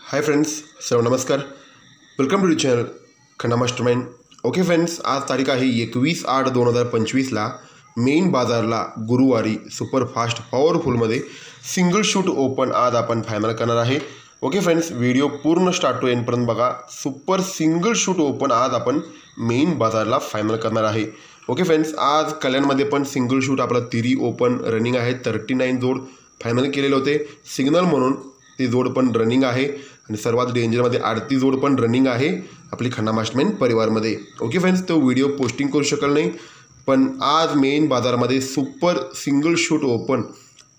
हाय friends, सर्व नमस्कार. Welcome to the channel Khanna mastermind. Okay friends, आज तारीख आहे 21/8/2025ला मेन बाजारला गुरुवारी सुपरफास्ट पॉवरफुलमध्ये सिंगल शूट ओपन आज आपण फायनल करणार आहे. ओके फ्रेंड्स, व्हिडिओ पूर्ण स्टार्ट टू एंडपर्यंत बघा. सुपर सिंगल शूट ओपन आज आपण मेन बाजारला फायनल करणार आहे. ओके फ्रेंड्स, आज कल्याणमध्ये पण सिंगल शूट आपला तिरी ओपन रनिंग आहे. 39 जोड फायनल केलेले होते. सिग्नल म्हणून ती जोड पण रनिंग आहे आणि सर्वात डेंजरमध्ये आरती जोड पण रनिंग आहे आपली खन्ना मास्टरमाइंड परिवारमध्ये. ओके फ्रेंड्स, तो व्हिडिओ पोस्टिंग करू शकल नाही, पण आज मेन बाजारामध्ये super single shoot open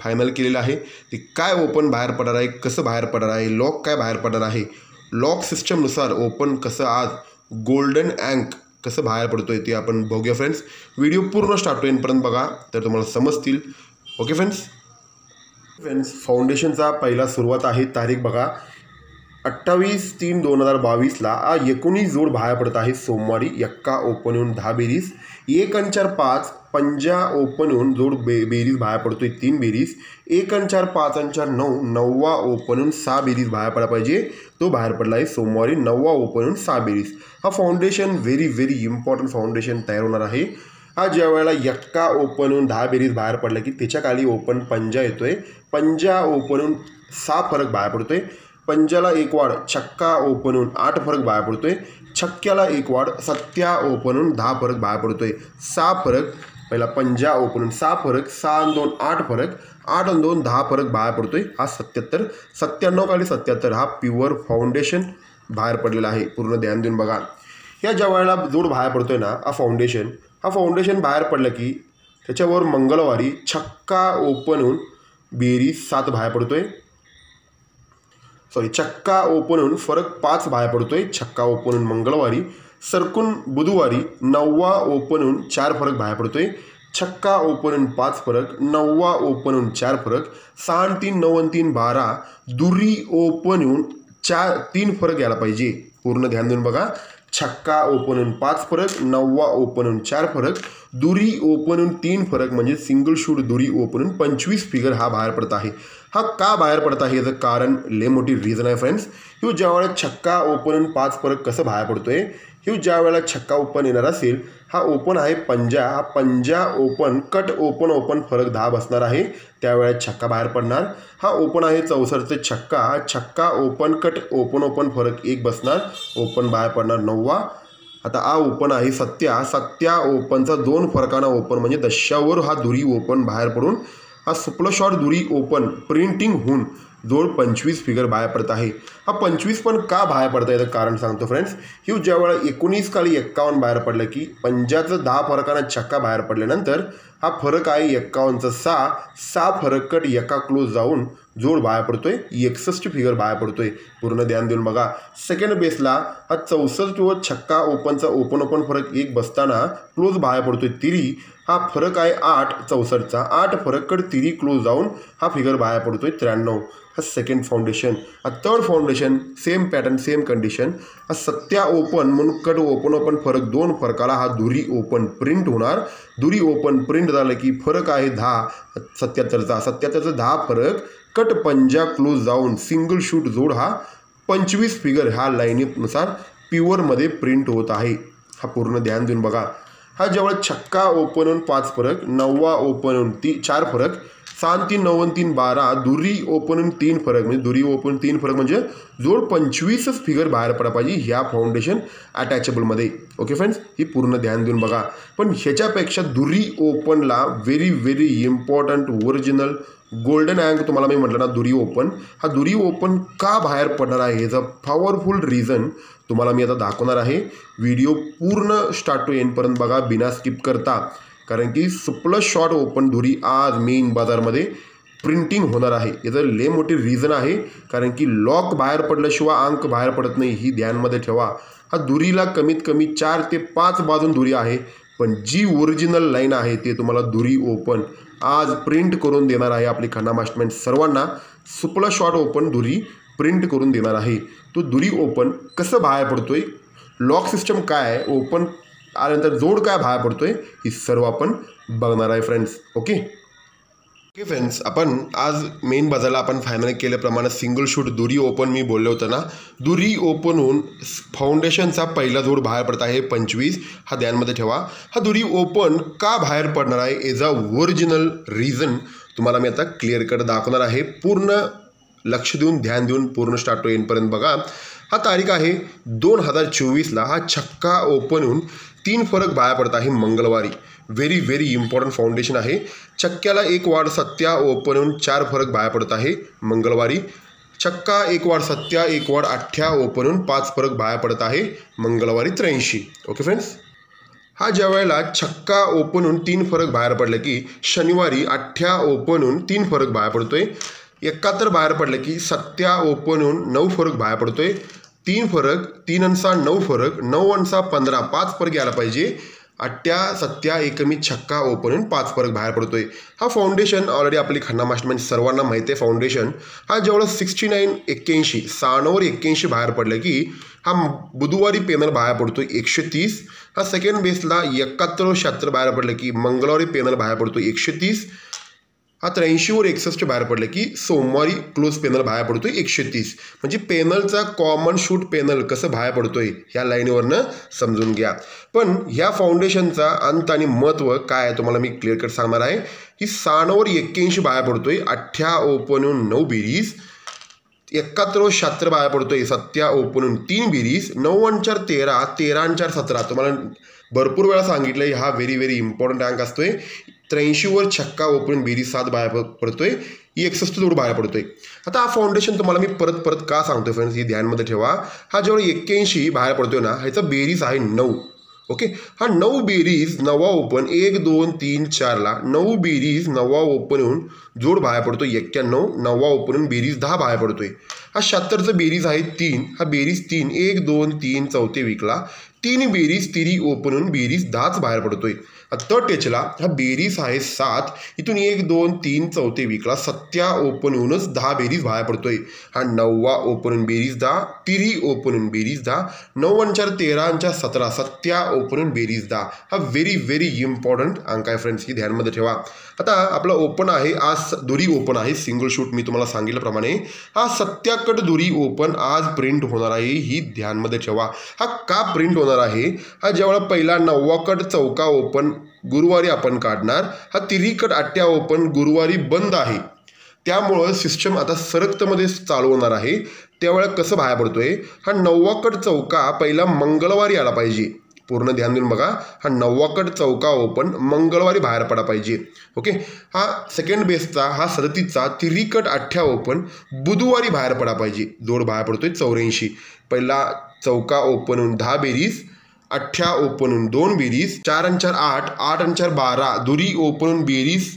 final केलेलं आहे. ते काय ओपन बाहेर पडणार आहे, कसं बाहेर पडणार आहे, लॉक काय बाहेर पडणार आहे, लॉक सिस्टमनुसार ओपन कसं आज गोल्डन अँक कसं बाहेर पडतोय ते आपण बघूया फ्रेंड्स. व्हिडिओ पूर्ण स्टार्ट टू एंडपर्यंत बघा तर तुम्हाला समजतील. ओके फ्रेंड्स, फाउंडेशनचा पहिला सुरुवात आहे. तारीख बघा 28/3/2022ला 19 जोड बाहेर पडत आहे. सोमवारी एक्का ओपन येऊन 10 बेरीज, 1 आणि 4 5 पंजा ओपन येऊन जोड बेरीज बाहेर पडतोय 3 बेरीज, 1 आणि 4 5 आणि 4 9 9वा ओपन येऊन 6 बेरीज बाहेर पडला पाहिजे. तो बाहेर पडला आहे सोमवारी 9वा ओपन येऊन 6 बेरीज. हा फाउंडेशन व्हेरी इम्पॉर्टंट फाउंडेशन तयार होणार आहे. हा ज्या वेळेला एक्का ओपन येऊन 10 बेरीज बाहेर पडला की त्याच्या खाली ओपन पंजा येतोय. पंजा ओपन येऊन 6 फरक बाहेर पडतोय. पंजाला 1 वाढ छक्का ओपन येऊन 8 फरक बाहेर पडतोय. छक्क्याला 1 वाढ सत्या ओपन येऊन 10 फरक बाहेर पडतोय. 6 फरक पहिला पंजा ओपन येऊन 6 फरक, 6 आणि 2 8 फरक, 8 आणि 2 10 फरक बाहेर पडतोय. हा 77 97 खाली 77 हा प्युअर फाउंडेशन बाहेर पडलेला आहे. पूर्ण ध्यान देऊन बघा. या ज्या वेळेला जोड बाहेर पडतोय ना हा फाउंडेशन बाहेर पडलं की त्याच्यावर मंगळवारी छक्का ओपन होऊन बेरीज 7 बाहेर पडतोय. छक्का ओपन होऊन फरक 5 बाहेर पडतोय. छक्का ओपन होऊन मंगळवारी सरकून बुधवारी 9वा ओपन होऊन 4 फरक बाहेर पडतोय. छक्का ओपन होऊन 5 फरक, 9वा ओपन होऊन 4 फरक, 6 आणि 3 9 आणि 3 12 दुरी ओपन होऊन 3 फरक यायला पाहिजे. पूर्ण ध्यान देऊन बघा. छक्का ओपन होऊन 5 फरक, 9वा ओपन होऊन 4 फरक, दुरी ओपन होऊन 3 फरक म्हणजे सिंगल शूट दुरी ओपन होऊन 25 फिगर हा बाहेर पडत आहे. हा का बाहेर पडत आहे याचं कारण लय मोठी रिझन आहे फ्रेंड्स. ह्यो ज्या वेळेला छक्का ओपन होऊन 5 फरक कसं बाहेर पडतोय, ह्यो ज्या वेळेला छक्का ओपन येणार असेल हा ओपन आहे पंजा. हा पंजा ओपन कट ओपन फरक 10 बसणार आहे. त्यावेळेस छक्का बाहेर पडणार. हा ओपन आहे 64चे छक्का. छक्का ओपन कट ओपन फरक 1 बसणार. ओपन बाहेर पडणार 9वा. आता हा ओपन आहे सत्या ओपनचा 2 फरकाना ओपन म्हणजे दशावर हा दुरी ओपन बाहेर पडून हा सुपल शॉट दुरी ओपन प्रिंटिंग होऊन जोड 25 फिगर बाहेर पडत आहे. हा 25 पण का बाहेर पडत आहे याचं कारण सांगतो फ्रेंड्स. ही ज्या वेळेला 19 खाली 51 बाहेर पडलं की पंजाचं 10 फरकाना छक्का बाहेर पडल्यानंतर हा फरक आहे 51चा 6 फरक कट एका क्लोज जाऊन जोड बाहेर पडतोय 61 फिगर बाहेर पडतोय. पूर्ण ध्यान देऊन बघा. सेकंड बेसला हा 64 व छक्का ओपनचा ओपन फरक 1 बसताना क्लोज बाहेर पडतोय तिरी. हा फरक आहे 8 64चा 8 फरक कट तिरी क्लोज जाऊन हा फिगर बाहेर पडतोय 93. हा सेकंड फाउंडेशन. हा third foundation same pattern same condition. हा सत्या ओपन म्हणून कट ओपन फरक 2 फरकाला हा दुरी ओपन प्रिंट होणार. दुरी ओपन प्रिंट झालं की फरक आहे 10 77चा 10 फरक कट पंजा क्लोज जाऊन सिंगल शूट जोड हा 25 फिगर ह्या लाईनीनुसार प्युअरमध्ये प्रिंट होत आहे. हा पूर्ण ध्यान देऊन बघा. हा जेव्हा छक्का ओपन होऊन 5 फरक, 9वा ओपन होऊन 4 फरक, 6 आणि 3 9 आणि 3 12 दुरी ओपन होऊन 3 फरक म्हणजे दुरी ओपन 3 फरक म्हणजे जोड 25च फिगर बाहेर पडला पाहिजे ह्या फाउंडेशन अटॅचेबलमध्ये. ओके फ्रेंड्स, ही पूर्ण ध्यान देऊन बघा. पण ह्याच्यापेक्षा दुरी ओपनला व्हेरी इम्पॉर्टंट ओरिजिनल गोल्डन अँक तुम्हाला मी म्हटलं ना दुरी ओपन. हा दुरी ओपन का बाहेर पडणार आहे याचं पॉवरफुल रिझन तुम्हाला मी आता दाखवणार आहे. व्हिडिओ पूर्ण स्टार्ट टू एंडपर्यंत बघा बिना स्किप करता, कारण की सुपल शॉट ओपन दुरी आज मेन बाजारमध्ये प्रिंटिंग होणार आहे. याचं लय मोठी रिझन आहे, कारण की लॉक बाहेर पडल्याशिवाय अंक बाहेर पडत नाही ही ध्यानमध्ये ठेवा. हा दुरीला कमीत कमी 4 ते 5 बाजून दुरी आहे, पण जी ओरिजिनल लाईन आहे ते तुम्हाला दुरी ओपन आज प्रिंट करून देणार आहे. आपली खन्ना मास्टरमाइंड सर्वांना सुपल शॉट ओपन दुरी प्रिंट करून देणार आहे. तो दुरी ओपन कसं बाहेर पडतोय, लॉक सिस्टम काय आहे, ओपन आल्यानंतर जोड काय बाहेर पडतोय, ही सर्व आपण बघणार आहे फ्रेंड्स. ओके, ओके फ्रेंड्स, आपण आज मेन बजारला आपण फायनल केल्याप्रमाणे सिंगल शूट दुरी ओपन मी बोललो होतं ना, दुरी ओपन होऊन फाउंडेशनचा पहिला जोड बाहेर पडत आहे 25. हा ध्यानमध्ये ठेवा. हा दुरी ओपन का बाहेर पडणार आहे एज अ ओरिजिनल रिझन तुम्हाला मी आता क्लिअर कट दाखवणार आहे. पूर्ण लक्ष देऊन ध्यान देऊन पूर्ण स्टार्ट टू एंडपर्यंत बघा. हा तारीख आहे 2024ला. हा छक्का ओपन होऊन 3 फरक बाहेर पडत आहे मंगळवारी. व्हेरी इम्पॉर्टंट फाउंडेशन आहे. छक्क्याला 1 वाढ सत्या ओपन होऊन 4 फरक बाहेर पडत आहे मंगळवारी. छक्का 1 वाढ सत्या 1 वाढ 8 ओपन होऊन 5 फरक बाहेर पडत आहे मंगळवारी 83. ओके फ्रेंड्स, हा ज्या वेळेला छक्का ओपन होऊन 3 फरक बाहेर पडले की शनिवारी 8 ओपन होऊन 3 फरक बाहेर पडतोय. 71 बाहेर पडले की सत्या ओपन होऊन 9 फरक बाहेर पडतोय. 3 फरक 3 अंसा 9 फरक 9 अंसा 15 5 फरक यायला पाहिजे. 8 सत्या एकमी छक्का ओपन होऊन 5 फरक बाहेर पडतोय. हा फाउंडेशन ऑलरेडी आपली खन्ना मास्टरमाइंड सर्वांना माहिती आहे. फाउंडेशन हा जेवढं 69-81 96 81 बाहेर पडलं की हा बुधवारी पेनल बाहेर पडतोय 130. हा सेकंड बेसला 71-76 बाहेर पडलं की मंगळवारी पेनल बाहेर पडतोय 130. हा 83वर 61 बाहेर पडलं की सोमवारी क्लोज पेनल बाहेर पडतोय 130. म्हणजे पेनलचा कॉमन शूट पेनल कसं बाहेर पडतोय ह्या लाईनवरनं समजून घ्या. पण ह्या फाउंडेशनचा अंत आणि महत्त्व काय आहे तुम्हाला मी क्लिअर कट सांगणार आहे. ही 96वर 81 बाहेर पडतोय 8 ओपन होऊन 9 बेरीज. 71-76 बाहेर पडतोय सत्या ओपन होऊन 3 बेरीज. 9-4 13 13-4 17 तुम्हाला भरपूर वेळा सांगितलं हा व्हेरी इम्पॉर्टंट अंक असतोय. 83वर छक्का ओपन बेरीज 7 बाहेर पडतोय. 61 जोड बाहेर पडतोय. आता हा फाउंडेशन तुम्हाला मी परत का सांगतोय फ्रेंड्स, ही ध्यानमध्ये ठेवा. हा जेव्हा 81 बाहेर पडतोय ना, ह्याचा बेरीज आहे 9. ओके, हा 9 बेरीज 9वा ओपन 1 2 3 4ला 9 बेरीज 9वा ओपन होऊन जोड बाहेर पडतोय 91. 9वा ओपन होऊन बेरीज 10 बाहेर पडतोय. हा 76चं बेरीज आहे 3. हा बेरीज 3 1 2 3 चौथे वीकला 3 बेरीज 3 ओपन होऊन बेरीज 10च बाहेर पडतोय. थर्ड टेचला हा बेरीज आहे 7. इथून 1 2 3 चौथे वीकला सत्या ओपन होऊनच 10 बेरीज बाहेर पडतोय. हा 9वा ओपन होऊन बेरीज 10 3 ओपन होऊन बेरीज 10 9-4 13-4 17 सत्या ओपन होऊन बेरीज 10. हा व्हेरी इम्पॉर्टंट अंक आहे फ्रेंड्स, ही ध्यानमध्ये ठेवा. आता आपलं ओपन आहे आज दुरी ओपन आहे सिंगल शूट. मी तुम्हाला सांगितल्याप्रमाणे हा सत्याकट दुरी ओपन आज प्रिंट होणार आहे, ही ध्यानमध्ये ठेवा. हा का प्रिंट होणार आहे, हा जेव्हा पहिला 9वा कट चौका ओपन गुरुवारी आपण काढणार. हा तिरीकट 8 ओपन गुरुवारी बंद आहे. त्यामुळं सिस्टम आता सरक्तमध्ये चालू होणार आहे. त्यावेळेला कसं बाहेर पडतोय, हा 9वा कट चौका पहिला मंगळवारी आला पाहिजे. पूर्ण ध्यान देऊन बघा. हा 9वा कट चौका ओपन मंगळवारी बाहेर पडा पाहिजे. ओके, हा सेकंड बेसचा हा 37चा तिरीकट 8 ओपन बुधवारी बाहेर पडा पाहिजे. जोड बाहेर पडतोय 84. पहिला चौका ओपन होऊन 10 बेरीज 8 ओपन होऊन 2 बेरीज 4-4 8 8-4 12 दुरी ओपन होऊन बेरीज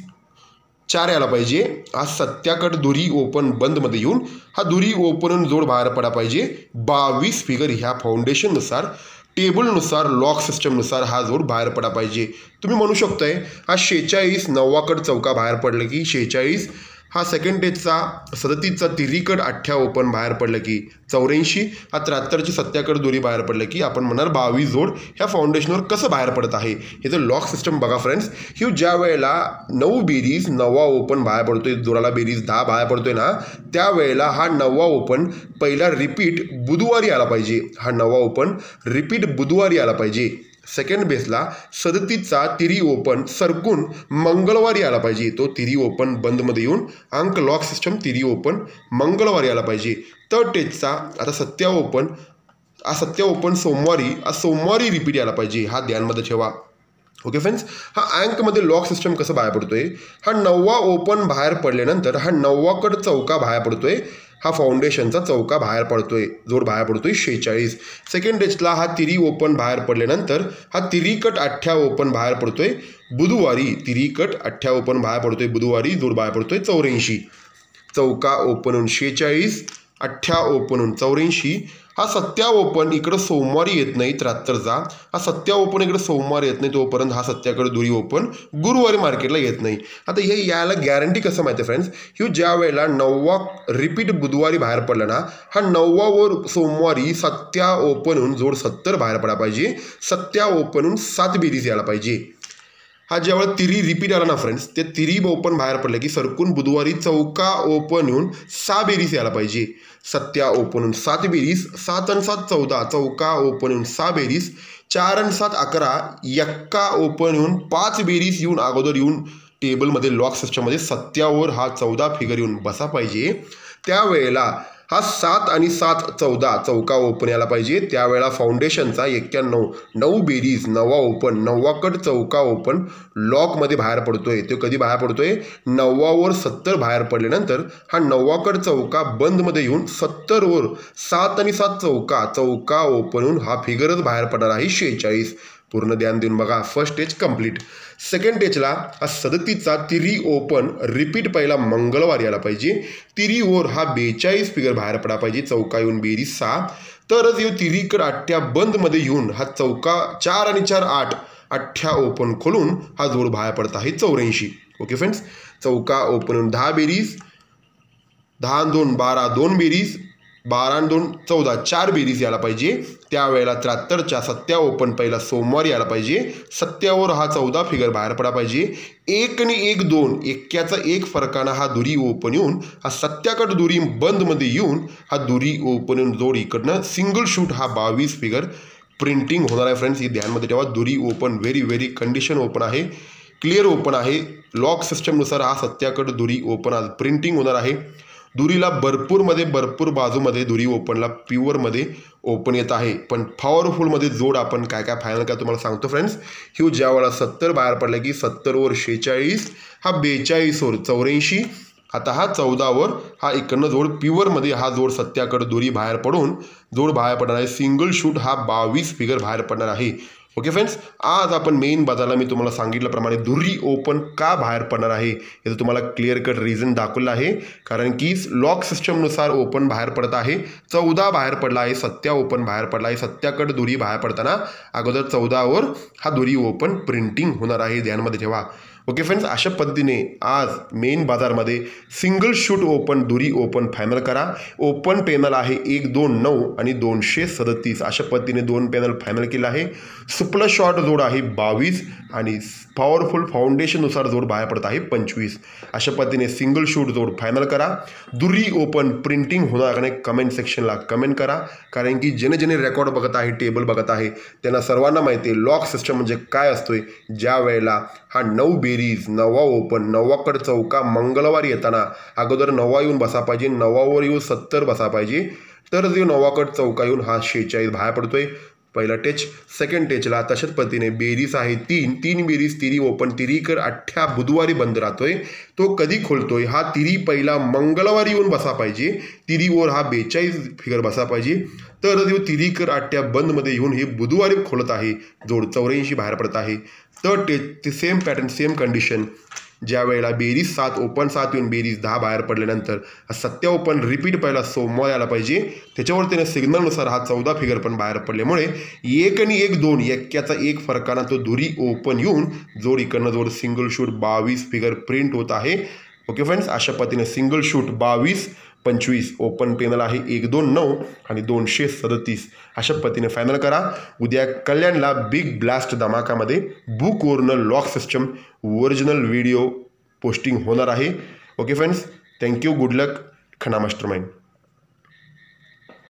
4 यायला पाहिजे. हा सत्याकट दुरी ओपन बंदमध्ये येऊन हा दुरी ओपन होऊन जोड बाहेर पडा पाहिजे. 22 फिगर ह्या फाउंडेशननुसार टेबलनुसार लॉक सिस्टमनुसार हा जोड बाहेर पडा पाहिजे. तुम्ही म्हणू शकताय हा 46 9वा कट चौका बाहेर पडलं की 46. हा सेकंड टेजचा 37चा तिरीकट 8 ओपन बाहेर पडलं की 84. हा 73ची सत्याकट दोरी बाहेर पडलं की आपण म्हणणार 22 जोड. ह्या फाउंडेशनवर कसं बाहेर पडत आहे हे जर लॉक सिस्टम बघा फ्रेंड्स. ही ज्या वेळेला 9 बेरीज 9वा ओपन बाहेर पडतोय, जोडाला बेरीज 10 बाहेर पडतोय ना, त्यावेळेला हा 9वा ओपन पहिला रिपीट बुधवारी आला पाहिजे. हा 9वा ओपन रिपीट बुधवारी आला पाहिजे. सेकंड बेसला 37चा तिरी ओपन सरकून मंगळवारी आला पाहिजे. तो तिरी ओपन बंदमध्ये येऊन अंक लॉक सिस्टम तिरी ओपन मंगळवारी आला पाहिजे. थर्ड टेजचा आता सत्या ओपन सोमवारी रिपीट यायला पाहिजे. हा ध्यानमध्ये ठेवा. ओके फ्रेंड्स, हा अँकमध्ये लॉक सिस्टम कसं बाहेर पडतोय, हा 9वा ओपन बाहेर पडल्यानंतर हा 9वा कट चौका बाहेर पडतोय. हा फाउंडेशनचा चौका बाहेर पडतोय, जोड बाहेर पडतोय 46. सेकंड टेस्टला हा तिरी ओपन बाहेर पडल्यानंतर हा तिरीकट 8 ओपन बाहेर पडतोय बुधवारी. तिरीकट 8 ओपन बाहेर पडतोय बुधवारी, जोड बाहेर पडतोय 84. चौका ओपन होऊन 46 8 ओपन होऊन 84. हा सत्या ओपन इकडं सोमवारी येत नाही 73चा. हा सत्या ओपन इकडं सोमवारी येत नाही, तोपर्यंत हा सत्याकडे दुरी ओपन गुरुवारी मार्केटला येत नाही. आता हे यायला गॅरंटी कसं माहिती आहे फ्रेंड्स, ही ज्या वेळेला 9वा रिपीट बुधवारी बाहेर पडला ना, हा 9वावर सोमवारी सत्या ओपन होऊन जोड 70 बाहेर पडा पाहिजे. सत्या ओपन होऊन 7 बेरीज यायला पाहिजे. हा ज्यावेळेला तिरी रिपीट आला ना फ्रेंड्स, ते तिरी ओपन बाहेर पडले की सरकून बुधवारी चौका ओपन येऊन 6 बेरीज यायला पाहिजे. सत्या ओपन येऊन 7 बेरीज, 7 आणि 7 14, चौका ओपन येऊन 6 बेरीज, 4 आणि 7 11, एक्का ओपन येऊन 5 बेरीज येऊन अगोदर येऊन टेबलमध्ये लॉक सिस्टममध्ये सत्यावर हा 14 फिगर येऊन बसा पाहिजे. त्यावेळेला हा 7 आणि 7 14 चौका ओपन यायला पाहिजे. त्यावेळेला फाउंडेशनचा 91 9 बेरीज, 9वा ओपन, 9वा कट चौका ओपन लॉकमध्ये बाहेर पडतोय. तो कधी बाहेर पडतोय? 9वर 70 बाहेर पडल्यानंतर हा 9वा कट चौका बंदमध्ये येऊन 70वर 7 आणि 7 चौका चौका ओपन येऊन हा फिगरच बाहेर पडणार आहे 46. पूर्ण ध्यान देऊन बघा. First stage complete. सेकंड स्टेजला हा 37चा तिरी ओपन रिपीट पहिला मंगळवारी यायला पाहिजे. तिरीवर हा 42 फिगर बाहेर पडा पाहिजे. चौका येऊन बेरीज 6, तरच येऊ तिरीकड अठ्ठ्या बंदमध्ये येऊन हा चौका 4 आणि 4 8 अठ्ठ्या ओपन खोलून हा जोड बाहेर पडत आहे 84. ओके फ्रेंड्स, चौका ओपन येऊन 10 बेरीज, 10 आणि 2 12 2 बेरीज, 12 आणि 2 14 4 बेरीज यायला पाहिजे. त्यावेळेला 73च्या सत्या ओपन पहिला सोमवारी यायला पाहिजे. सत्यावर हा 14 फिगर बाहेर पडा पाहिजे. 1 आणि 1 2 एक्क्याचा 1 फरकानं हा दुरी ओपन येऊन हा सत्याकट दुरी बंदमध्ये येऊन हा दुरी ओपन येऊन जोड इकडनं सिंगल शूट हा 22 फिगर प्रिंटिंग होणार आहे. फ्रेंड्स, ही ध्यानमध्ये ठेवा. दुरी ओपन व्हेरी कंडिशन ओपन आहे, क्लिअर ओपन आहे. लॉक सिस्टमनुसार हा सत्याकट दुरी ओपन आज प्रिंटिंग होणार आहे. दुरीला भरपूर बाजूमध्ये दुरी ओपनला प्युअरमध्ये ओपन येत आहे. पण पॉवरफुलमध्ये जोड आपण काय फायनल काय तुम्हाला सांगतो फ्रेंड्स. ही ज्या वेळेला 70 बाहेर पडला की 70वर 46, हा 42वर 84, आता हा 14वर हा इकडनं जोड प्युअरमध्ये हा जोड सत्याकडे दुरी बाहेर पडून जोड बाहेर पडणार आहे. सिंगल शूट हा 22 फिगर बाहेर पडणार आहे. ओके फ्रेंड्स, आज आपण मेन बाजारला मी तुम्हाला सांगितल्याप्रमाणे दुरी ओपन का बाहेर पडणार आहे याचं तुम्हाला क्लिअर कट रिझन दाखवलं आहे. कारण की लॉक सिस्टमनुसार ओपन बाहेर पडत आहे. 14 बाहेर पडला आहे, सत्या ओपन बाहेर पडला आहे. सत्याकड दुरी बाहेर पडताना अगोदर 14वर हा दुरी ओपन प्रिंटिंग होणार आहे, ध्यानमध्ये ठेवा. ओके फ्रेंड्स, अशा पद्धतीने आज मेन बाजारमध्ये सिंगल शूट ओपन दुरी ओपन फायनल करा. ओपन पॅनल आहे 129 आणि 237. अशा पद्धतीने 2 पॅनल फायनल केलं आहे. सुपला शॉर्ट जोड आहे 22 आणि पॉवरफुल फाउंडेशननुसार जोड बाहेर पडत आहे 25. अशा पद्धतीने सिंगल शूट जोड फायनल करा. दुरी ओपन प्रिंटिंग होणार नाही कमेंट सेक्शनला कमेंट करा. कारण की जेणे रेकॉर्ड बघत आहे, टेबल बघत आहे, त्यांना सर्वांना माहिती आहे लॉक सिस्टम म्हणजे काय असतोय. ज्या वेळेला हा 9 बेरीज, 9वा ओपन, 9वा कट चौका मंगळवारी येताना अगोदर 9वा येऊन बसा पाहिजे, 9वर येऊन 70 बसा पाहिजे, तर जो 9वा कट चौका येऊन हा 46 बाहेर पडतोय. पहिला टेच. सेकंड टेचला तशाच पद्धतीने बेरीज आहे 3 बेरीज, तिरी ओपन, तिरीकर अठ्ठ्या बुधवारी बंद राहतोय. तो कधी खोलतोय? हा तिरी पहिला मंगळवारी येऊन बसा पाहिजे. तिरीवर हा 42 फिगर बसा पाहिजे, तर जो तिरीकर अठ्ठ्या बंदमध्ये येऊन हे बुधवारी खोलत आहे, जोड 84 बाहेर पडत आहे. तर ते सेम पॅटर्न, सेम कंडिशन. ज्या वेळेला बेरीज 7 ओपन 7 येऊन बेरीज 10 बाहेर पडल्यानंतर सत्या ओपन रिपीट पहिला सोमवार यायला पाहिजे. त्याच्यावर त्याने सिग्नलनुसार हा 14 फिगर पण बाहेर पडल्यामुळे 1 आणि 1 2 एक्क्याचा 1 फरकानं तो दुरी ओपन येऊन जोड इकडनं जोड सिंगल शूट 22 फिगर प्रिंट होत आहे. ओके फ्रेंड्स, अशा पद्धतीने सिंगल शूट 22 25 ओपन पॅनल आहे 129 आणि 237. अशा पद्धतीने फायनल करा. उद्या कल्याणला बिग ब्लास्ट धमाकामध्ये बुकवरनं lock system original video posting होणार आहे. Okay friends, thank you, good luck, खना मास्टरमाइंड.